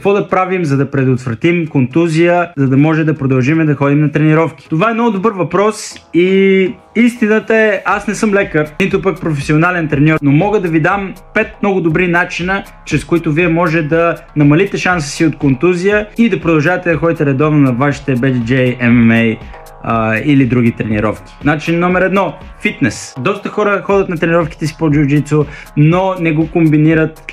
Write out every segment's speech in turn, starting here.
Какво да правим, за да предотвратим контузия, за да може да продължим да ходим на тренировки? Това е много добър въпрос и истината е, аз не съм лекар, нито пък професионален треньор, но мога да ви дам 5 много добри начина, чрез които вие може да намалите шанса си от контузия и да продължавате да ходите редовно на вашите BJJ, MMA или други тренировки. Начин номер 1. Фитнес. Доста хора ходят на тренировките си по джиу-джитсу, но не го комбинират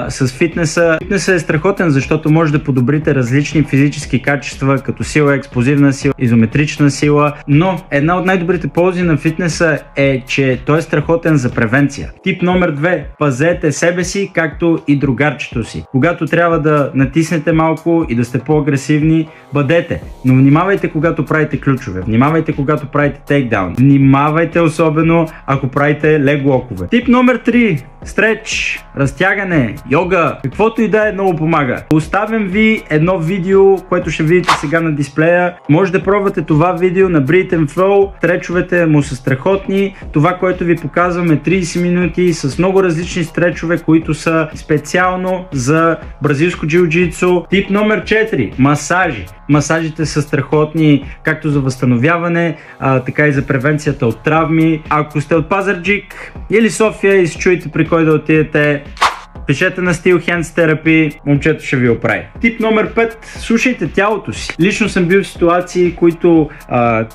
с фитнеса. Фитнесът е страхотен, защото може да подобрите различни физически качества, като сила, експлозивна сила, изометрична сила, но една от най-добрите ползи на фитнеса е, че той е страхотен за превенция. Тип номер 2. Пазете себе си, както и другарчето си. Когато трябва да натиснете малко и да сте по-агресивни, бъдете, но внимавайте когато правите ключове, внимавайте когато правите тейкдаун, внимавайте особено ако правите лег локове. Тип номер 3. Стреч, разтягане, йога, каквото и да е, много помага. Оставям ви едно видео, което ще видите сега на дисплея. Може да пробвате това видео на Breathe and Flow. Стречовете му са страхотни. Това, което ви показвам е 30 минути с много различни стречове, които са специално за бразилско джиу-джитсу. Тип номер 4. Масажи. Масажите са страхотни както за възстановяване, така и за превенцията от травми. Ако сте от Пазарджик или София и се чуете при кой да отидете, пишете на Steel Hands Therapy, момчето ще ви оправи. Тип номер 5. Слушайте тялото си. Лично съм бил в ситуации, които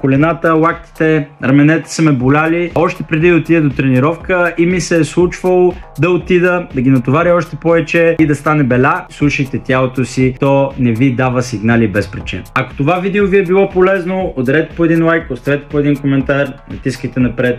колената, лактите, раменете са ме боляли още преди да отида до тренировка и ми се е случвало да отида, да ги натоваря още повече и да стане беля. Слушайте тялото си, то не ви дава сигнали без причина. Ако това видео ви е било полезно, ударете по един лайк, оставете по един коментар, натискайте напред.